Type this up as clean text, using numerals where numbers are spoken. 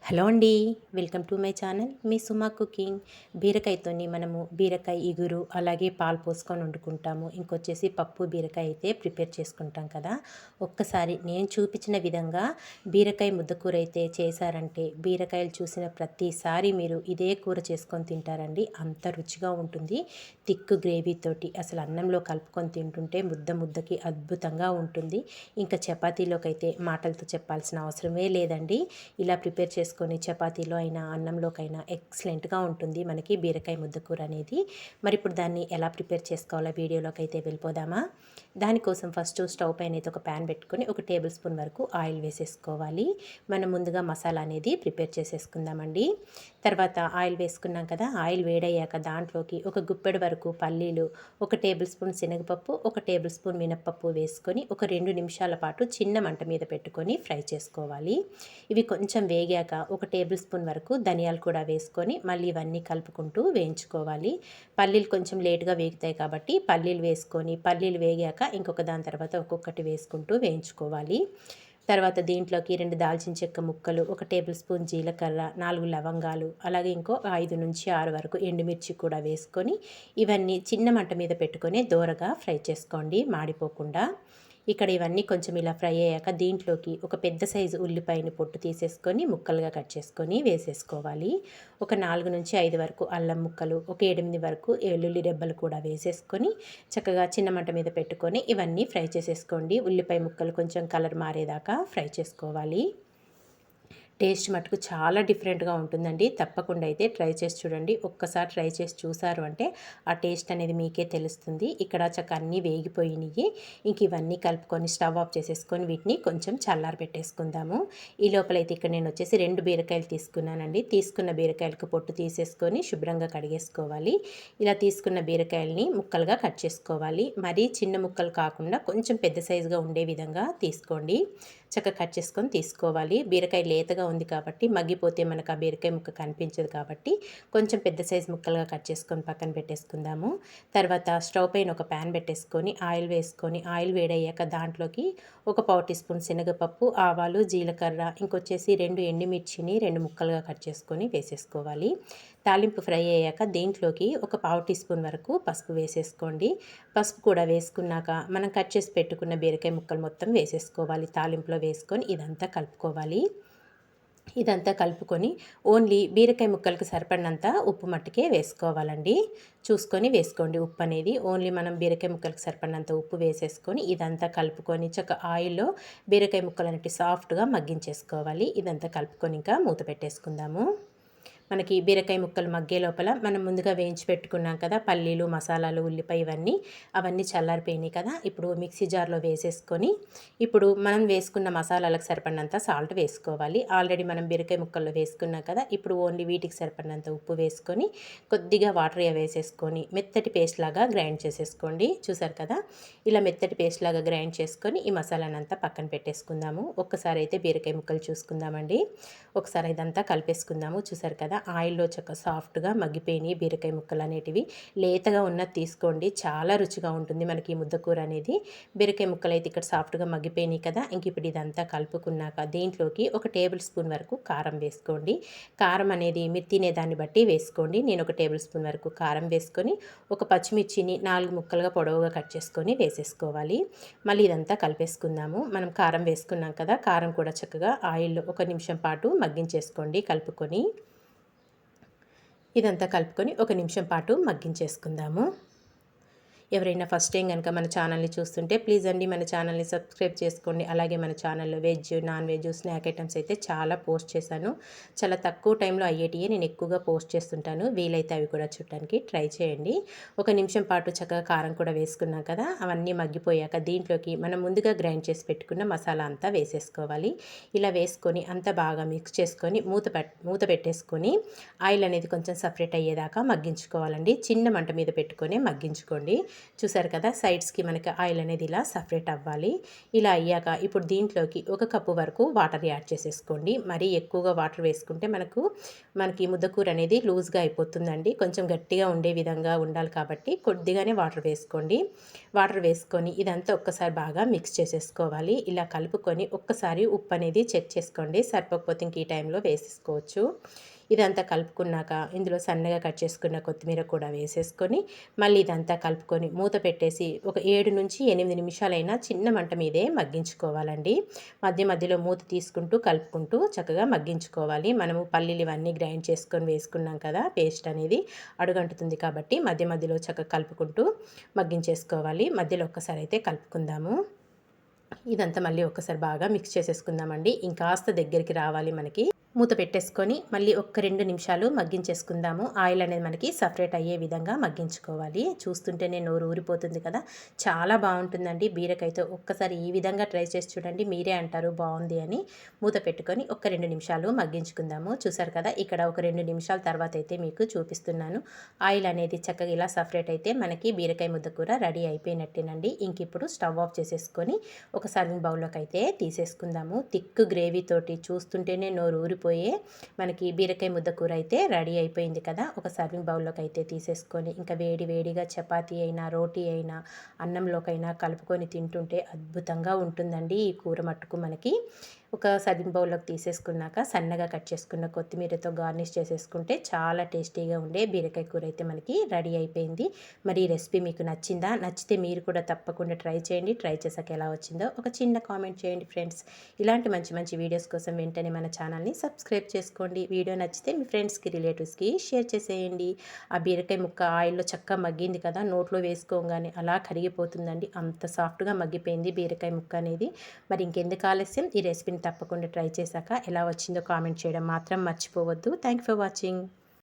Hello అండి. Welcome to my channel మీ Suma cooking. బీరకాయతోని మనము బీరకాయ ఇగురు అలాగే పాలు పోసుకొని వండుకుంటాము. ఇంకొచ్చేసి పప్పు బీరకాయ అయితే ప్రిపేర్ చేసుకుంటాం కదా. ఒక్కసారి నేను చూపించిన విధంగా బీరకాయ ముద్దకూర అయితే చేశారంటే బీరకాయలు చూసిన ప్రతిసారి మీరు ఇదే కూర చేసుకొని తింటారండి. అంత రుచిగా ఉంటుంది. థిక్ గ్రేవీతోటి అసలు అన్నంలో కలుపుకొని తింటుంటే ముద్ద ముద్దకి అద్భుతంగా ఉంటుంది. ఇంకా చపాతీలోకి అయితే మాటలతో చెప్పాల్సిన అవసరమే లేదండి. ఇలా ప్రిపేర్ చేసుకొని చపాతీలో అయినా అన్నంలోకైనా ఎక్సలెంట్గా ఉంటుంది మనకి బీరకాయ ముద్దకూర అనేది. మరి ఇప్పుడు దాన్ని ఎలా ప్రిపేర్ చేసుకోవాలో వీడియోలోకి అయితే వెళ్ళిపోదామా. దానికోసం ఫస్ట్ స్టవ్ పైన అయితే ఒక ప్యాన్ పెట్టుకొని 1 టేబుల్ స్పూన్ వరకు ఆయిల్ వేసేసుకోవాలి. మనం ముందుగా మసాలా అనేది ప్రిపేర్ చేసేసుకుందామండి. తర్వాత ఆయిల్ వేసుకున్నాం కదా, ఆయిల్ వేడయ్యాక దాంట్లోకి ఒక గుప్పెడు వరకు పల్లీలు, 1 టేబుల్ స్పూన్ శనగపప్పు, 1 టేబుల్ స్పూన్ మినప్పప్పు వేసుకొని ఒక 2 నిమిషాల పాటు చిన్న మంట మీద పెట్టుకొని ఫ్రై చేసుకోవాలి. ఇవి కొంచెం వేగాక 1 టేబుల్ స్పూన్ వరకు ధనియాలు కూడా వేసుకొని మళ్ళీ ఇవన్నీ కలుపుకుంటూ వేయించుకోవాలి. పల్లీలు కొంచెం లేటుగా వేగుతాయి కాబట్టి పల్లీలు వేసుకొని పల్లీలు వేగాక ఇంకొక దాని తర్వాత ఒక్కొక్కటి వేసుకుంటూ వేయించుకోవాలి. తర్వాత దీంట్లోకి 2 దాల్చిన చెక్క ముక్కలు, 1 టేబుల్ స్పూన్ జీలకర్ర, 4 లవంగాలు, అలాగే ఇంకో 5 నుంచి 6 వరకు ఎండుమిర్చి కూడా వేసుకొని ఇవన్నీ చిన్న మంట మీద పెట్టుకొని దోరగా ఫ్రై చేసుకోండి, మాడిపోకుండా. ఇక్కడ ఇవన్నీ కొంచెం ఇలా ఫ్రై అయ్యాక దీంట్లోకి ఒక పెద్ద సైజు ఉల్లిపాయని పొట్టు తీసేసుకొని ముక్కలుగా కట్ చేసుకొని వేసేసుకోవాలి. ఒక 4 నుంచి 5 వరకు అల్లం ముక్కలు, ఒక 8 వరకు వెల్లుల్లి రెబ్బలు కూడా వేసేసుకొని చక్కగా చిన్న మంట మీద పెట్టుకొని ఇవన్నీ ఫ్రై చేసేసుకోండి. ఉల్లిపాయ ముక్కలు కొంచెం కలర్ మారేదాకా ఫ్రై చేసుకోవాలి. టేస్ట్ మటుకు చాలా డిఫరెంట్గా ఉంటుందండి. తప్పకుండా అయితే ట్రై చేసి చూడండి. ఒక్కసారి ట్రై చేసి చూసారు అంటే ఆ టేస్ట్ అనేది మీకే తెలుస్తుంది. ఇక్కడ చక్కగా అన్నీ వేగిపోయినాయి. ఇంక ఇవన్నీ కలుపుకొని స్టవ్ ఆఫ్ చేసేసుకొని వీటిని కొంచెం చల్లారి పెట్టేసుకుందాము. ఈ లోపలైతే ఇక్కడ నేను వచ్చేసి 2 బీరకాయలు తీసుకున్నానండి. తీసుకున్న బీరకాయలకు పొట్టు తీసేసుకొని శుభ్రంగా కడిగేసుకోవాలి. ఇలా తీసుకున్న బీరకాయలని ముక్కలుగా కట్ చేసుకోవాలి. మరీ చిన్న ముక్కలు కాకుండా కొంచెం పెద్ద సైజుగా ఉండే విధంగా తీసుకోండి. చక్కగా కట్ చేసుకొని తీసుకోవాలి. బీరకాయ లేతగా ఉంది కాబట్టి మగ్గిపోతే మనకు ఆ బీరకాయ ముక్క కనిపించదు కాబట్టి కొంచెం పెద్ద సైజు ముక్కలుగా కట్ చేసుకొని పక్కన పెట్టేసుకుందాము. తర్వాత స్టవ్ పైన ఒక ప్యాన్ పెట్టేసుకొని ఆయిల్ వేసుకొని ఆయిల్ వేడయ్యాక దాంట్లోకి ఒక పావు టీ స్పూన్ శనగపప్పు, ఆవాలు, జీలకర్ర, ఇంకొచ్చేసి 2 ఎండుమిర్చిని 2 ముక్కలుగా కట్ చేసుకొని వేసేసుకోవాలి. తాలింపు ఫ్రై అయ్యాక దీంట్లోకి ఒక పావు టీ స్పూన్ వరకు పసుపు వేసేసుకోండి. పసుపు కూడా వేసుకున్నాక మనం కట్ చేసి పెట్టుకున్న బీరకాయ ముక్కలు మొత్తం వేసేసుకోవాలి. తాలింపులో వేసుకొని ఇదంతా కలుపుకోవాలి. ఇదంతా కలుపుకొని ఓన్లీ బీరకాయ ముక్కలకు సరిపడినంత ఉప్పు మట్టుకే వేసుకోవాలండి. చూసుకొని వేసుకోండి ఉప్పు అనేది. ఓన్లీ మనం బీరకాయ ముక్కలకు సరిపడినంత ఉప్పు వేసేసుకొని ఇదంతా కలుపుకొని ఆయిల్లో బీరకాయ ముక్కలు అనేవి సాఫ్ట్గా మగ్గించేసుకోవాలి. ఇదంతా కలుపుకొని ఇంకా మూత పెట్టేసుకుందాము. మనకి బీరకాయ ముక్కలు మగ్గే లోపల మనం ముందుగా వేయించి పెట్టుకున్నాం కదా పల్లీలు, మసాలాలు, ఉల్లిపాయ అవన్నీ చల్లారిపోయినాయి కదా. ఇప్పుడు మిక్సీ జార్లో వేసేసుకొని ఇప్పుడు మనం వేసుకున్న మసాలాలకు సరిపడినంత సాల్ట్ వేసుకోవాలి. ఆల్రెడీ మనం బీరకాయ ముక్కల్లో వేసుకున్నాం కదా. ఇప్పుడు ఓన్లీ వీటికి సరిపడినంత ఉప్పు వేసుకొని కొద్దిగా వాటర్ వేసేసుకొని మెత్తటి పేస్ట్ లాగా గ్రైండ్ చేసేసుకోండి. చూసారు కదా, ఇలా మెత్తటి పేస్ట్ లాగా గ్రైండ్ చేసుకొని ఈ మసాలానంతా పక్కన పెట్టేసుకుందాము. ఒక్కసారి అయితే బీరకాయ ముక్కలు చూసుకుందామండి. ఒకసారి ఇదంతా కలిపేసుకుందాము. చూసారు కదా, ఆయిల్లో సాఫ్ట్గా మగ్గిపోయినాయి బీరకాయ ముక్కలు అనేటివి. లేతగా ఉన్నది తీసుకోండి, చాలా రుచిగా ఉంటుంది మనకి ఈ ముద్దకూర అనేది. బీరకాయ ముక్కలు అయితే ఇక్కడ సాఫ్ట్గా మగ్గిపోయినాయి కదా. ఇంక ఇప్పుడు ఇదంతా కలుపుకున్నాక దీంట్లోకి 1 టేబుల్ స్పూన్ వరకు కారం వేసుకోండి. కారం అనేది మీరు తినేదాన్ని బట్టి వేసుకోండి. నేను 1 టేబుల్ స్పూన్ వరకు కారం వేసుకొని ఒక పచ్చిమిర్చిని 4 ముక్కలుగా పొడవుగా కట్ చేసుకొని వేసేసుకోవాలి. మళ్ళీ ఇదంతా కలిపేసుకుందాము. మనం కారం వేసుకున్నాం కదా, కారం కూడా చక్కగా ఆయిల్లో 1 నిమిషం పాటు మగ్గించేసుకోండి కలుపుకొని. ఇదంతా కలుపుకొని 1 నిమిషం పాటు మగ్గించేసుకుందాము. ఎవరైనా ఫస్ట్ టైం కనుక మన ఛానల్ని చూస్తుంటే ప్లీజ్ అండి మన ఛానల్ని సబ్స్క్రైబ్ చేసుకోండి. అలాగే మన ఛానల్లో veg, non veg, snack items అయితే చాలా పోస్ట్ చేశాను. చాలా తక్కువ టైంలో అయ్యేటివి నేను ఎక్కువగా పోస్ట్ చేస్తుంటాను. వీలైతే అవి కూడా చూడటానికి ట్రై చేయండి. 1 నిమిషం పాటు చక్కగా కారం కూడా వేసుకున్నాం కదా. అవన్నీ మగ్గిపోయాక దీంట్లోకి మనం ముందుగా గ్రైండ్ చేసి పెట్టుకున్న మసాలా అంతా వేసేసుకోవాలి. ఇలా వేసుకొని అంతా బాగా మిక్స్ చేసుకొని మూత పెట్టేసుకొని ఆయిల్ అనేది కొంచెం సపరేట్ అయ్యేదాకా మగ్గించుకోవాలండి. చిన్న మంట మీద పెట్టుకొని మగ్గించుకోండి. చూసారు కదా, సైడ్స్కి మనకి ఆయిల్ అనేది ఇలా సపరేట్ అవ్వాలి. ఇలా అయ్యాక ఇప్పుడు దీంట్లోకి 1 కప్పు వరకు వాటర్ యాడ్ చేసేసుకోండి. మరీ ఎక్కువగా వాటర్ వేసుకుంటే మనకి ముద్దకూర అనేది లూజ్గా అయిపోతుందండి. కొంచెం గట్టిగా ఉండే విధంగా ఉండాలి కాబట్టి కొద్దిగానే వాటర్ వేసుకోండి. వాటర్ వేసుకొని ఇదంతా ఒక్కసారి బాగా మిక్స్ చేసేసుకోవాలి. ఇలా కలుపుకొని ఒక్కసారి ఉప్పు అనేది చెక్ చేసుకోండి. సరిపోకపోతే ఇంక ఈ టైంలో వేసేసుకోవచ్చు. ఇదంతా కలుపుకున్నాక ఇందులో సన్నగా కట్ చేసుకున్న కొత్తిమీర కూడా వేసేసుకొని మళ్ళీ ఇదంతా కలుపుకొని మూత పెట్టేసి ఒక 7-8 నిమిషాలైనా చిన్న మంట మీదే మగ్గించుకోవాలండి. మధ్య మధ్యలో మూత తీసుకుంటూ కలుపుకుంటూ చక్కగా మగ్గించుకోవాలి. మనము పల్లీలు ఇవన్నీ గ్రైండ్ చేసుకొని వేసుకున్నాం కదా, పేస్ట్ అనేది అడుగంటుతుంది కాబట్టి మధ్య మధ్యలో చక్కగా కలుపుకుంటూ మగ్గించేసుకోవాలి. మధ్యలో ఒక్కసారి అయితే కలుపుకుందాము. ఇదంతా మళ్ళీ ఒక్కసారి బాగా మిక్స్ చేసేసుకుందామండి. ఇంకాస్త దగ్గరికి రావాలి మనకి. మూత పెట్టేసుకొని మళ్ళీ ఒక 2 నిమిషాలు మగ్గించేసుకుందాము. ఆయిల్ అనేది మనకి సపరేట్ అయ్యే విధంగా మగ్గించుకోవాలి. చూస్తుంటేనే నోరు ఊరిపోతుంది కదా, చాలా బాగుంటుందండి బీరకాయతో. ఒక్కసారి ఈ విధంగా ట్రై చేసి చూడండి, మీరే అంటారు బాగుంది అని. మూత పెట్టుకొని ఒక 2 నిమిషాలు మగ్గించుకుందాము. చూసారు కదా, ఇక్కడ ఒక 2 నిమిషాల తర్వాత అయితే మీకు చూపిస్తున్నాను. ఆయిల్ అనేది చక్కగా ఇలా సపరేట్ అయితే మనకి బీరకాయ ముద్ద కూర రెడీ అయిపోయినట్టేనండి. ఇంక ఇప్పుడు స్టవ్ ఆఫ్ చేసేసుకొని ఒక సర్వింగ్ బౌల్లోకి అయితే తీసేసుకుందాము. థిక్ గ్రేవీ తోటి చూస్తుంటేనే నోరు ఊరిపోయే మనకి బీరకాయ ముద్ద కూర అయితే రెడీ అయిపోయింది కదా. ఒక సర్వింగ్ బౌల్లోకి అయితే తీసేసుకొని ఇంకా వేడి వేడిగా చపాతీ అయినా రోటీ అయినా అన్నంలోకైనా కలుపుకొని తింటుంటే అద్భుతంగా ఉంటుందండి ఈ కూర మట్టుకు. మనకి ఒక సర్వింగ్ బౌల్లోకి తీసేసుకున్నాక సన్నగా కట్ చేసుకున్న కొత్తిమీరతో గార్నిష్ చేసేసుకుంటే చాలా టేస్టీగా ఉండే బీరకాయ కూర అయితే మనకి రెడీ అయిపోయింది. మరి ఈ రెసిపీ మీకు నచ్చిందా? నచ్చితే మీరు కూడా తప్పకుండా ట్రై చేయండి. ట్రై చేసాక ఎలా వచ్చిందో ఒక చిన్న కామెంట్ చేయండి ఫ్రెండ్స్. ఇలాంటి మంచి మంచి వీడియోస్ కోసం వెంటనే మన ఛానల్ని సబ్స్క్రైబ్ చేసుకోండి. వీడియో నచ్చితే మీ ఫ్రెండ్స్కి రిలేటివ్స్కి షేర్ చేసేయండి. ఆ బీరకాయ ముక్క ఆయిల్లో చక్కగా మగ్గింది కదా, నోట్లో వేసుకోగానే అలా కరిగిపోతుందండి. అంత సాఫ్ట్గా మగ్గిపోయింది బీరకాయ ముక్క అనేది. మరి ఇంకెందుకు ఆలస్యం, ఈ రెసిపీని తప్పకుండా ట్రై చేశాక ఎలా వచ్చిందో కామెంట్ చేయడం మాత్రం మర్చిపోవద్దు. Thank you for watching.